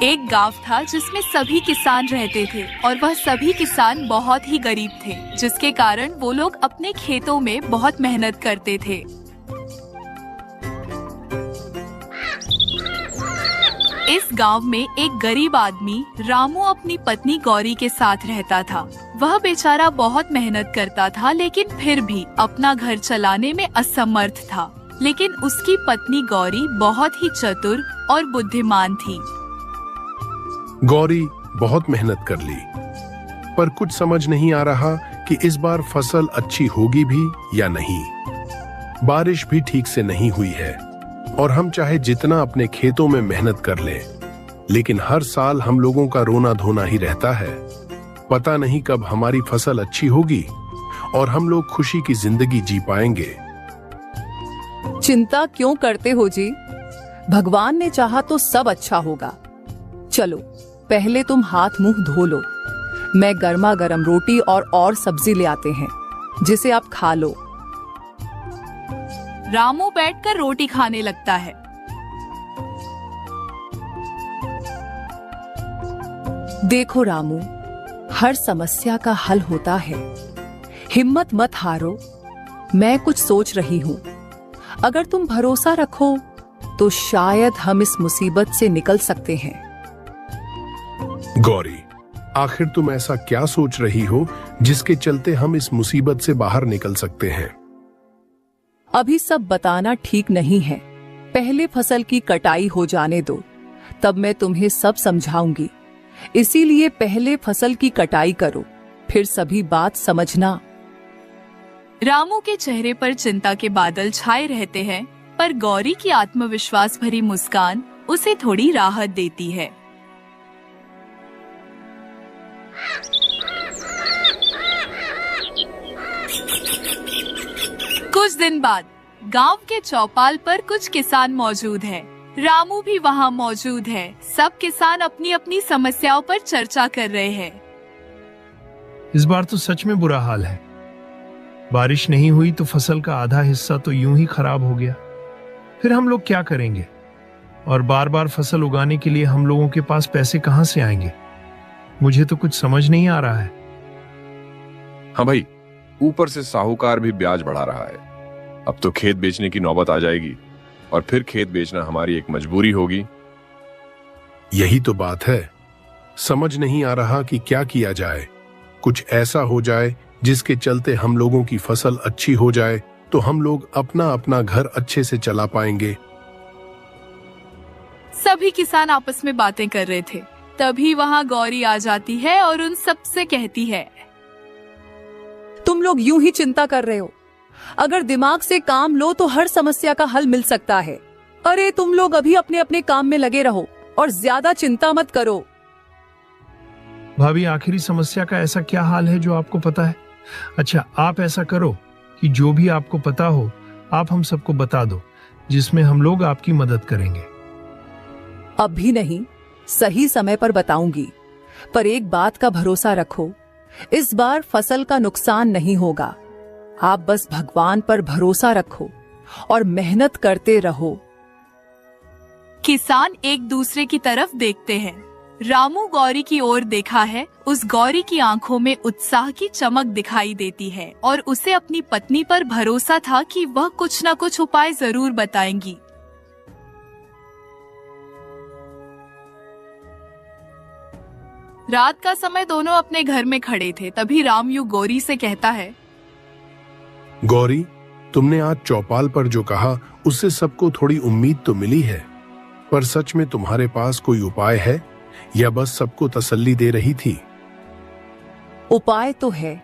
एक गांव था जिसमें सभी किसान रहते थे और वह सभी किसान बहुत ही गरीब थे, जिसके कारण वो लोग अपने खेतों में बहुत मेहनत करते थे। इस गांव में एक गरीब आदमी रामू अपनी पत्नी गौरी के साथ रहता था। वह बेचारा बहुत मेहनत करता था, लेकिन फिर भी अपना घर चलाने में असमर्थ था। लेकिन उसकी पत्नी गौरी बहुत ही चतुर और बुद्धिमान थी। गौरी बहुत मेहनत कर ली, पर कुछ समझ नहीं आ रहा कि इस बार फसल अच्छी होगी भी या नहीं। बारिश भी ठीक से नहीं हुई है और हम चाहे जितना अपने खेतों में मेहनत कर लें, लेकिन हर साल हम लोगों का रोना धोना ही रहता है। पता नहीं कब हमारी फसल अच्छी होगी और हम लोग खुशी की जिंदगी जी पाएंगे। चिंता क्यों करते हो जी? भगवान ने चाहा तो सब अच्छा होगा। चलो पहले तुम हाथ मुंह धो लो, मैं गर्मा गर्म रोटी और सब्जी ले आते हैं जिसे आप खा लो। रामू बैठकर रोटी खाने लगता है। देखो रामू, हर समस्या का हल होता है, हिम्मत मत हारो। मैं कुछ सोच रही हूँ, अगर तुम भरोसा रखो तो शायद हम इस मुसीबत से निकल सकते हैं। गौरी, आखिर तुम ऐसा क्या सोच रही हो जिसके चलते हम इस मुसीबत से बाहर निकल सकते हैं? अभी सब बताना ठीक नहीं है, पहले फसल की कटाई हो जाने दो, तब मैं तुम्हें सब समझाऊंगी। इसीलिए पहले फसल की कटाई करो, फिर सभी बात समझना। रामू के चेहरे पर चिंता के बादल छाए रहते हैं, पर गौरी की आत्मविश्वास भरी मुस्कान उसे थोड़ी राहत देती है। कुछ दिन बाद गांव के चौपाल पर कुछ किसान मौजूद हैं। रामू भी वहां मौजूद है। सब किसान अपनी अपनी समस्याओं पर चर्चा कर रहे हैं। इस बार तो सच में बुरा हाल है। बारिश नहीं हुई तो फसल का आधा हिस्सा तो यूं ही खराब हो गया। फिर हम लोग क्या करेंगे? और बार बार फसल उगाने के लिए हम लोगों के पास पैसे कहां से आएंगे? मुझे तो कुछ समझ नहीं आ रहा है। हाँ भाई, ऊपर से साहूकार भी ब्याज बढ़ा रहा है। अब तो खेत बेचने की नौबत आ जाएगी और फिर खेत बेचना हमारी एक मजबूरी होगी। यही तो बात है, समझ नहीं आ रहा कि क्या किया जाए। कुछ ऐसा हो जाए जिसके चलते हम लोगों की फसल अच्छी हो जाए तो हम लोग अपना अपना घर अच्छे से चला पाएंगे। सभी किसान आपस में बातें कर रहे थे, तभी वहां गौरी आ जाती है और उन सबसे कहती है, तुम लोग यूं ही चिंता कर रहे हो, अगर दिमाग से काम लो तो हर समस्या का हल मिल सकता है। अरे तुम लोग अभी अपने अपने काम में लगे रहो और ज्यादा चिंता मत करो। भाभी, आखिरी समस्या का ऐसा क्या हाल है जो आपको पता है? अच्छा, आप ऐसा करो कि जो भी आपको पता हो आप हम सबको बता दो, जिसमें हम लोग आपकी मदद करेंगे। अभी नहीं, सही समय पर बताऊंगी, पर एक बात का भरोसा रखो, इस बार फसल का नुकसान नहीं होगा। आप बस भगवान पर भरोसा रखो और मेहनत करते रहो। किसान एक दूसरे की तरफ देखते हैं। रामू गौरी की ओर देखा है। उस गौरी की आंखों में उत्साह की चमक दिखाई देती है और उसे अपनी पत्नी पर भरोसा था कि वह कुछ न कुछ उपाय जरूर बताएंगी। रात का समय दोनों अपने घर में खड़े थे। तभी रामू गौरी से कहता है, गौरी, तुमने आज चौपाल पर जो कहा उससे सबको थोड़ी उम्मीद तो मिली है, पर सच में तुम्हारे पास कोई उपाय है या बस सबको तसल्ली दे रही थी? उपाय तो है,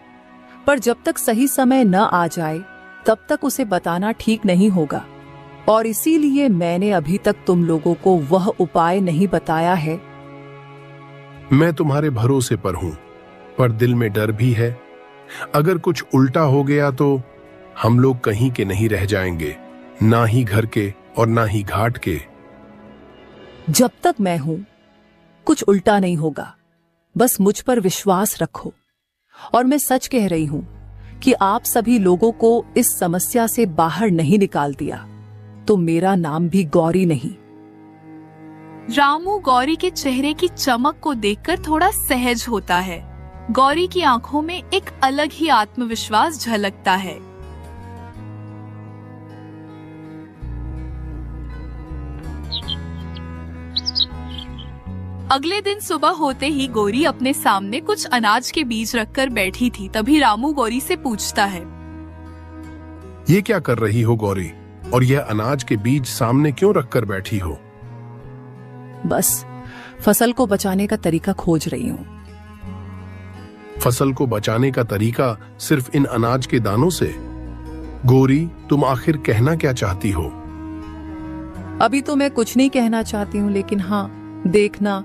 पर जब तक सही समय न आ जाए तब तक उसे बताना ठीक नहीं होगा, और इसीलिए मैंने अभी तक तुम लोगों को वह उपाय नहीं बताया है। मैं तुम्हारे भरोसे पर हूं, पर दिल में डर भी है। अगर कुछ उल्टा हो गया तो हम लोग कहीं के नहीं रह जाएंगे, ना ही घर के और ना ही घाट के। जब तक मैं हूं कुछ उल्टा नहीं होगा, बस मुझ पर विश्वास रखो। और मैं सच कह रही हूं कि आप सभी लोगों को इस समस्या से बाहर नहीं निकाल दिया तो मेरा नाम भी गौरी नहीं। रामू गौरी के चेहरे की चमक को देखकर थोड़ा सहज होता है। गौरी की आंखों में एक अलग ही आत्मविश्वास झलकता है। अगले दिन सुबह होते ही गौरी अपने सामने कुछ अनाज के बीज रखकर बैठी थी। तभी रामू गौरी से पूछता है, ये क्या कर रही हो गौरी, और यह अनाज के बीज सामने क्यों रखकर बैठी हो? बस फसल को बचाने का तरीका खोज रही हूँ। फसल को बचाने का तरीका सिर्फ इन अनाज के दानों से? गौरी, तुम आखिर कहना क्या चाहती हो? अभी तो मैं कुछ नहीं कहना चाहती हूँ, लेकिन हाँ, देखना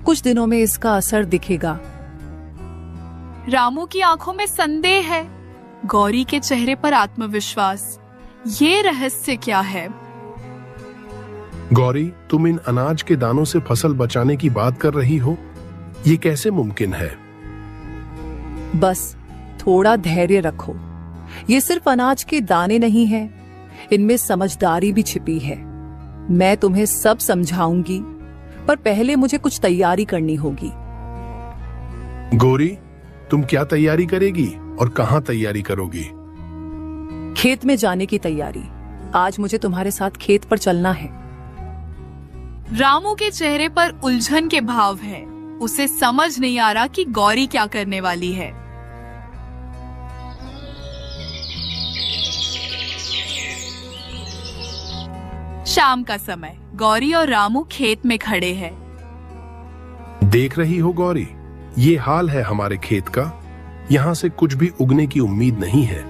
कुछ दिनों में इसका असर दिखेगा। रामू की आंखों में संदेह है, गौरी के चेहरे पर आत्मविश्वास। ये रहस्य क्या है? गौरी, तुम इन अनाज के दानों से फसल बचाने की बात कर रही हो? ये कैसे मुमकिन है? बस थोड़ा धैर्य रखो। ये सिर्फ अनाज के दाने नहीं हैं, इनमें समझदारी भी छिपी है। मैं तुम्हें सब समझाऊंगी, पर पहले मुझे कुछ तैयारी करनी होगी। गौरी, तुम क्या तैयारी करेगी और कहां तैयारी करोगी? खेत में जाने की तैयारी। आज मुझे तुम्हारे साथ खेत पर चलना है। रामू के चेहरे पर उलझन के भाव है। उसे समझ नहीं आ रहा कि गौरी क्या करने वाली है। शाम का समय, गौरी और रामू खेत में खड़े हैं। देख रही हो गौरी, ये हाल है हमारे खेत का। यहाँ से कुछ भी उगने की उम्मीद नहीं है।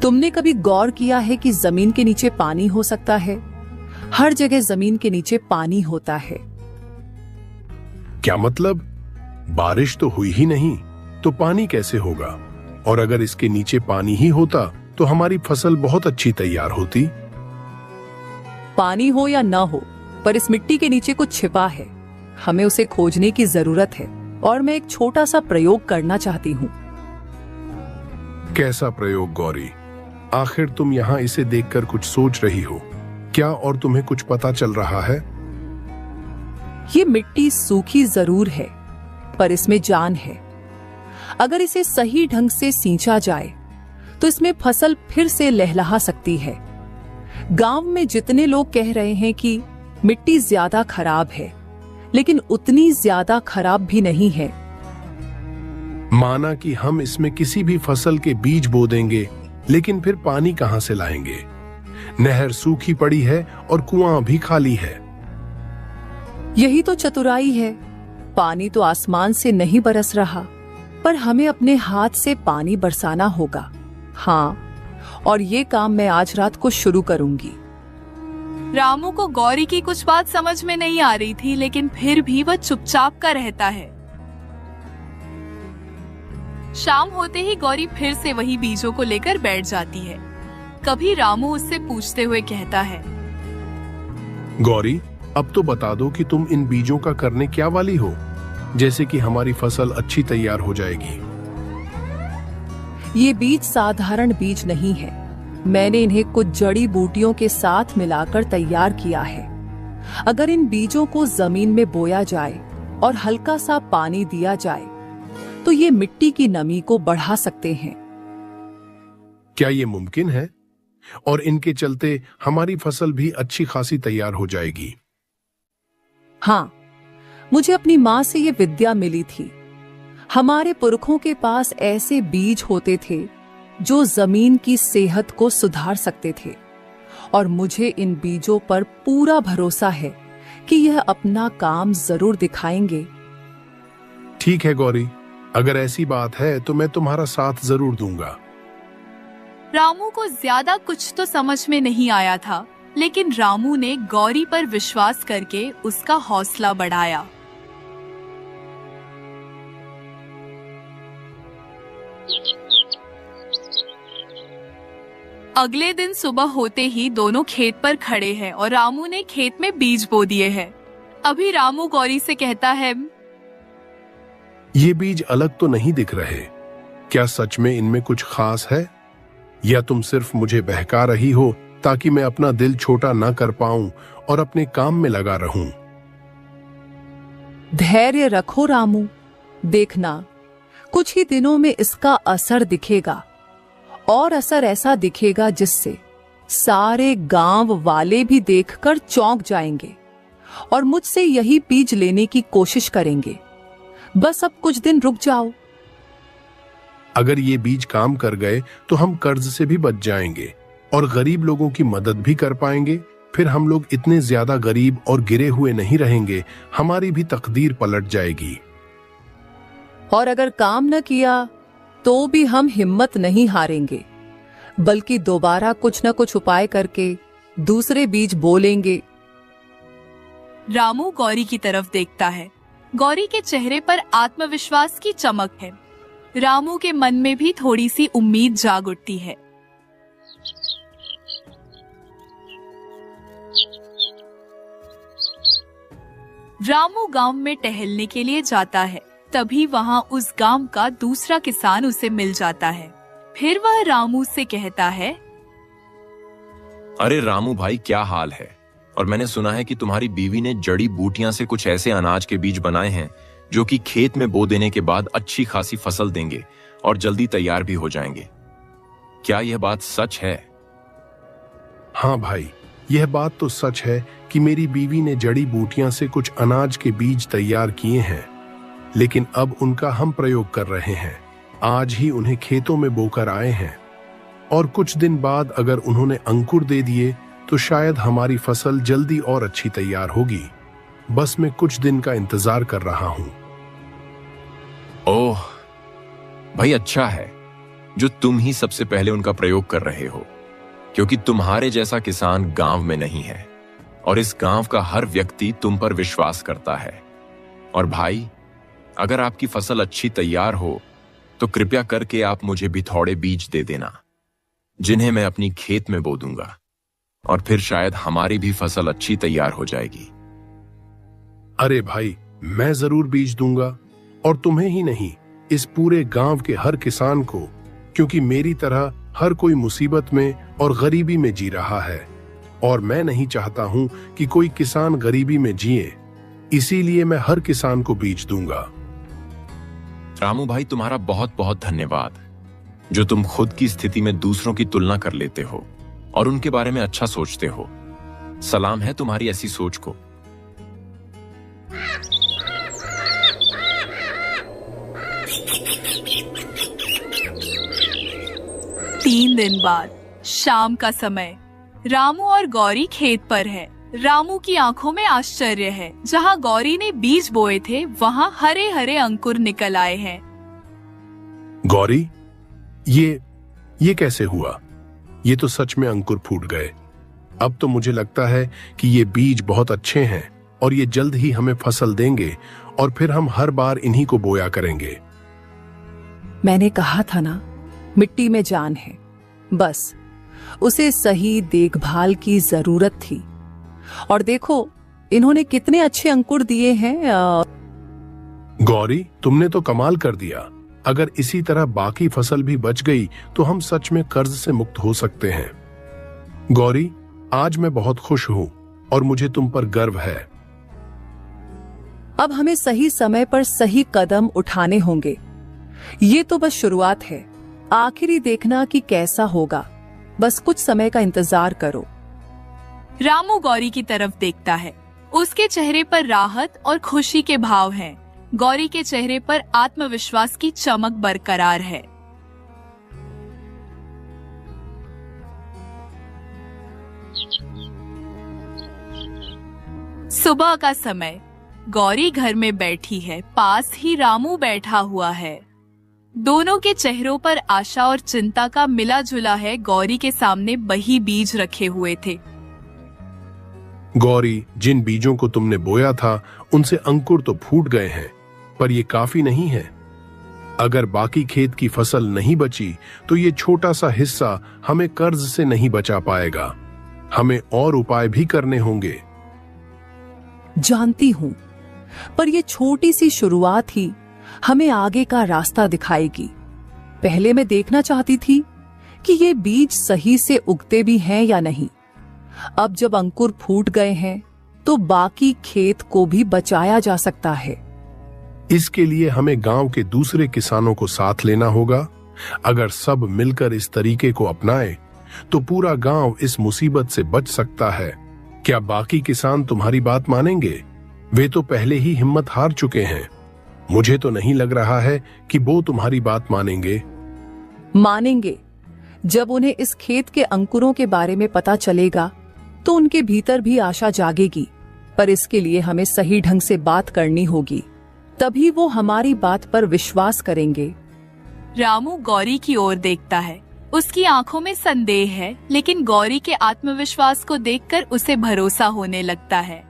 तुमने कभी गौर किया है कि जमीन के नीचे पानी हो सकता है? हर जगह जमीन के नीचे पानी होता है। क्या मतलब? बारिश तो हुई ही नहीं, तो पानी कैसे होगा? और अगर इसके नीचे पानी ही होता तो हमारी फसल बहुत अच्छी तैयार होती। पानी हो या न हो, पर इस मिट्टी के नीचे कुछ छिपा है। हमें उसे खोजने की जरूरत है, और मैं एक छोटा सा प्रयोग करना चाहती हूँ। कैसा प्रयोग गौरी? आखिर तुम यहाँ इसे देखकर कुछ सोच रही हो क्या, और तुम्हें कुछ पता चल रहा है? ये मिट्टी सूखी जरूर है, पर इसमें जान है। अगर इसे सही ढंग से सींचा जाए तो इसमें फसल फिर से लहलहा सकती है। गांव में जितने लोग कह रहे हैं कि मिट्टी ज्यादा खराब है, लेकिन उतनी ज्यादा खराब भी नहीं है। माना कि हम इसमें किसी भी फसल के बीज बो देंगे, लेकिन फिर पानी कहां से लाएंगे? नहर सूखी पड़ी है और कुआं भी खाली है। यही तो चतुराई है। पानी तो आसमान से नहीं बरस रहा, पर हमें अपने हाथ से पानी बरसाना होगा। हाँ, और ये काम मैं आज रात को शुरू करूंगी। रामू को गौरी की कुछ बात समझ में नहीं आ रही थी, लेकिन फिर भी वह चुपचाप का रहता है। शाम होते ही गौरी फिर से वही बीजों को लेकर बैठ जाती है। कभी रामू उससे पूछते हुए कहता है, गौरी, अब तो बता दो कि तुम इन बीजों का करने क्या वाली हो, जैसे कि हमारी फसल अच्छी तैयार हो जाएगी। ये बीज साधारण बीज नहीं है। मैंने इन्हें कुछ जड़ी बूटियों के साथ मिलाकर तैयार किया है। अगर इन बीजों को जमीन में बोया जाए और हल्का सा पानी दिया जाए तो ये मिट्टी की नमी को बढ़ा सकते हैं। क्या ये मुमकिन है? और इनके चलते हमारी फसल भी अच्छी खासी तैयार हो जाएगी। हाँ, मुझे अपनी माँ से ये विद्या मिली थी। हमारे पुरखों के पास ऐसे बीज होते थे जो जमीन की सेहत को सुधार सकते थे, और मुझे इन बीजों पर पूरा भरोसा है कि यह अपना काम जरूर दिखाएंगे। ठीक है गौरी, अगर ऐसी बात है तो मैं तुम्हारा साथ जरूर दूंगा। रामू को ज्यादा कुछ तो समझ में नहीं आया था, लेकिन रामू ने गौरी पर विश्वास करके उसका हौसला बढ़ाया। अगले दिन सुबह होते ही दोनों खेत पर खड़े हैं और रामू ने खेत में बीज बो दिए हैं। अभी रामू गौरी से कहता है, ये बीज अलग तो नहीं दिख रहे। क्या सच में इनमें कुछ खास है, या तुम सिर्फ मुझे बहका रही हो ताकि मैं अपना दिल छोटा ना कर पाऊं और अपने काम में लगा रहूं? धैर्य रखो रामू, देखना कुछ ही दिनों में इसका असर दिखेगा, और असर ऐसा दिखेगा जिससे सारे गांव वाले भी देखकर चौंक जाएंगे और मुझसे यही बीज लेने की कोशिश करेंगे। बस अब कुछ दिन रुक जाओ। अगर ये बीज काम कर गए तो हम कर्ज से भी बच जाएंगे और गरीब लोगों की मदद भी कर पाएंगे। फिर हम लोग इतने ज्यादा गरीब और गिरे हुए नहीं रहेंगे, हमारी भी तकदीर पलट जाएगी। और अगर काम न किया तो भी हम हिम्मत नहीं हारेंगे, बल्कि दोबारा कुछ न कुछ उपाय करके दूसरे बीज बोलेंगे। रामू गौरी की तरफ देखता है। गौरी के चेहरे पर आत्मविश्वास की चमक है। रामू के मन में भी थोड़ी सी उम्मीद जाग उठती है। रामू गांव में टहलने के लिए जाता है। तभी वहां उस गांव का दूसरा किसान उसे मिल जाता है। फिर वह रामू से कहता है, अरे रामू भाई, क्या हाल है? और मैंने सुना है कि तुम्हारी बीवी ने जड़ी बूटियां से कुछ ऐसे अनाज के बीज बनाए हैं जो कि खेत में बो देने के बाद अच्छी खासी फसल देंगे और जल्दी तैयार भी हो जाएंगे। क्या यह बात सच है? हाँ भाई, यह बात तो सच है कि मेरी बीवी ने जड़ी बूटियां से कुछ अनाज के बीज तैयार किए हैं, लेकिन अब उनका हम प्रयोग कर रहे हैं। आज ही उन्हें खेतों में बोकर आए हैं, और कुछ दिन बाद अगर उन्होंने अंकुर दे दिए तो शायद हमारी फसल जल्दी और अच्छी तैयार होगी। बस मैं कुछ दिन का इंतजार कर रहा हूं। ओह भाई, अच्छा है जो तुम ही सबसे पहले उनका प्रयोग कर रहे हो, क्योंकि तुम्हारे जैसा किसान गांव में नहीं है और इस गांव का हर व्यक्ति तुम पर विश्वास करता है। और भाई, अगर आपकी फसल अच्छी तैयार हो तो कृपया करके आप मुझे भी थोड़े बीज दे देना, जिन्हें मैं अपनी खेत में बो दूंगा, और फिर शायद हमारी भी फसल अच्छी तैयार हो जाएगी। अरे भाई, मैं जरूर बीज दूंगा, और तुम्हें ही नहीं, इस पूरे गांव के हर किसान को, क्योंकि मेरी तरह हर कोई मुसीबत में और गरीबी में जी रहा है, और मैं नहीं चाहता हूं कि कोई किसान गरीबी में जिए। इसीलिए मैं हर किसान को बीज दूंगा। रामू भाई, तुम्हारा बहुत बहुत धन्यवाद, जो तुम खुद की स्थिति में दूसरों की तुलना कर लेते हो और उनके बारे में अच्छा सोचते हो। सलाम है तुम्हारी ऐसी सोच को। तीन दिन बाद शाम का समय, रामू और गौरी खेत पर है। रामू की आंखों में आश्चर्य है। जहां गौरी ने बीज बोए थे वहां हरे हरे अंकुर निकल आए हैं। गौरी, ये कैसे हुआ? ये तो सच में अंकुर फूट गए। अब तो मुझे लगता है कि ये बीज बहुत अच्छे हैं और ये जल्द ही हमें फसल देंगे, और फिर हम हर बार इन्हीं को बोया करेंगे। मैंने कहा था ना, मिट्टी में जान है, बस उसे सही देखभाल की जरूरत थी। और देखो, इन्होंने कितने अच्छे अंकुर दिए हैं। गौरी, तुमने तो कमाल कर दिया। अगर इसी तरह बाकी फसल भी बच गई तो हम सच में कर्ज से मुक्त हो सकते हैं। गौरी, आज मैं बहुत खुश हूं और मुझे तुम पर गर्व है। अब हमें सही समय पर सही कदम उठाने होंगे। ये तो बस शुरुआत है, आखिरी देखना कि कैसा होगा। बस कुछ समय का इंतजार करो। रामू गौरी की तरफ देखता है। उसके चेहरे पर राहत और खुशी के भाव हैं। गौरी के चेहरे पर आत्मविश्वास की चमक बरकरार है। सुबह का समय, गौरी घर में बैठी है। पास ही रामू बैठा हुआ है। दोनों के चेहरों पर आशा और चिंता का मिला जुला है। गौरी के सामने वही बीज रखे हुए थे। गौरी, जिन बीजों को तुमने बोया था उनसे अंकुर तो फूट गए हैं, पर ये काफी नहीं है। अगर बाकी खेत की फसल नहीं बची तो ये छोटा सा हिस्सा हमें कर्ज से नहीं बचा पाएगा। हमें और उपाय भी करने होंगे। जानती हूं, पर ये छोटी सी शुरुआत ही हमें आगे का रास्ता दिखाएगी। पहले मैं देखना चाहती थी कि ये बीज सही से उगते भी हैं या नहीं। अब जब अंकुर फूट गए हैं तो बाकी खेत को भी बचाया जा सकता है। इसके लिए हमें गांव के दूसरे किसानों को साथ लेना होगा। अगर सब मिलकर इस तरीके को अपनाए तो पूरा गांव इस मुसीबत से बच सकता है। क्या बाकी किसान तुम्हारी बात मानेंगे? वे तो पहले ही हिम्मत हार चुके हैं। मुझे तो नहीं लग रहा है कि वो तुम्हारी बात मानेंगे। मानेंगे। जब उन्हें इस खेत के अंकुरों के बारे में पता चलेगा तो उनके भीतर भी आशा जागेगी। पर इसके लिए हमें सही ढंग से बात करनी होगी, तभी वो हमारी बात पर विश्वास करेंगे। रामू गौरी की ओर देखता है। उसकी आंखों में संदेह है, लेकिन गौरी के आत्मविश्वास को देखकर उसे भरोसा होने लगता है।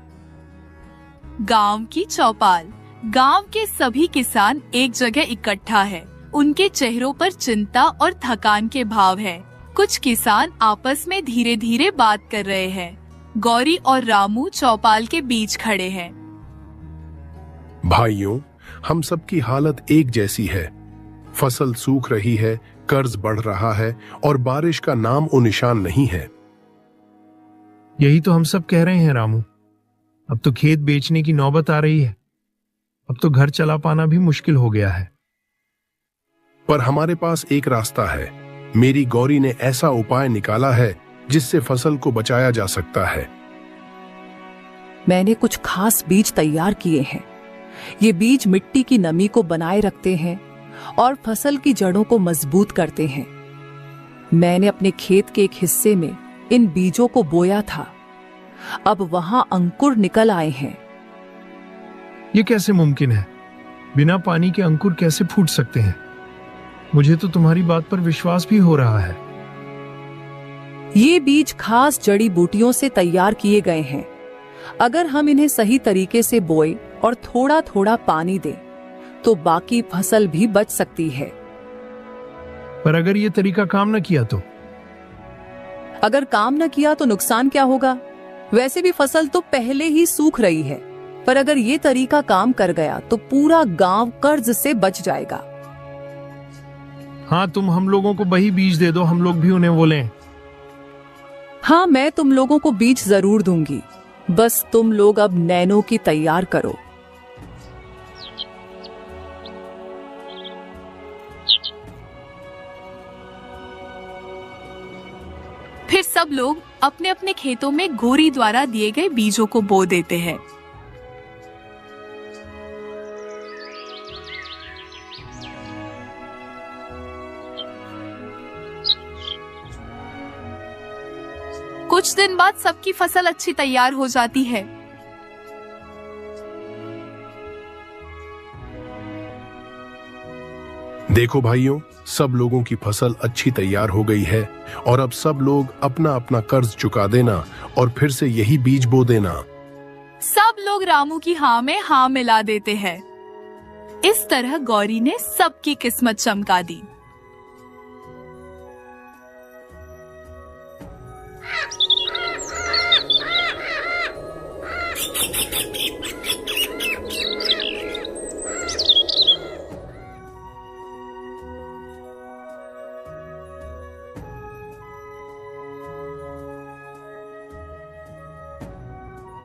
गांव की चौपाल। गांव के सभी किसान एक जगह इकट्ठा है। उनके चेहरों पर चिंता और थकान के भाव है। कुछ किसान आपस में धीरे धीरे बात कर रहे हैं। गौरी और रामू चौपाल के बीच खड़े हैं। भाइयों, हम सबकी हालत एक जैसी है। फसल सूख रही है, कर्ज बढ़ रहा है और बारिश का नाम और निशान नहीं है। यही तो हम सब कह रहे हैं रामू। अब तो खेत बेचने की नौबत आ रही है। अब तो घर चला पाना भी मुश्किल हो गया है। पर हमारे पास एक रास्ता है। मेरी गौरी ने ऐसा उपाय निकाला है जिससे फसल को बचाया जा सकता है। मैंने कुछ खास बीज तैयार किए हैं। ये बीज मिट्टी की नमी को बनाए रखते हैं और फसल की जड़ों को मजबूत करते हैं। मैंने अपने खेत के एक हिस्से में इन बीजों को बोया था। अब वहां अंकुर निकल आए हैं। ये कैसे मुमकिन है? बिना पानी के अंकुर कैसे फूट सकते हैं? मुझे तो तुम्हारी बात पर विश्वास भी हो रहा है। ये बीज खास जड़ी बूटियों से तैयार किए गए हैं। अगर हम इन्हें सही तरीके से बोए और थोड़ा थोड़ा पानी दें तो बाकी फसल भी बच सकती है। पर अगर ये तरीका काम न किया तो? अगर काम न किया तो नुकसान क्या होगा? वैसे भी फसल तो पहले ही सूख रही है। पर अगर ये तरीका काम कर गया तो पूरा गांव कर्ज से बच जाएगा। हाँ, तुम हम लोगों को वही बीज दे दो, हम लोग भी उन्हें वो लें। हाँ, मैं तुम लोगों को बीज जरूर दूंगी। बस तुम लोग अब नैनो की तैयार करो। फिर सब लोग अपने अपने खेतों में गौरी द्वारा दिए गए बीजों को बो देते हैं। कुछ दिन बाद सबकी फसल अच्छी तैयार हो जाती है। देखो भाइयों, सब लोगों की फसल अच्छी तैयार हो गई है और अब सब लोग अपना अपना कर्ज चुका देना और फिर से यही बीज बो देना। सब लोग रामू की हाँ में हाँ मिला देते हैं। इस तरह गौरी ने सबकी किस्मत चमका दी।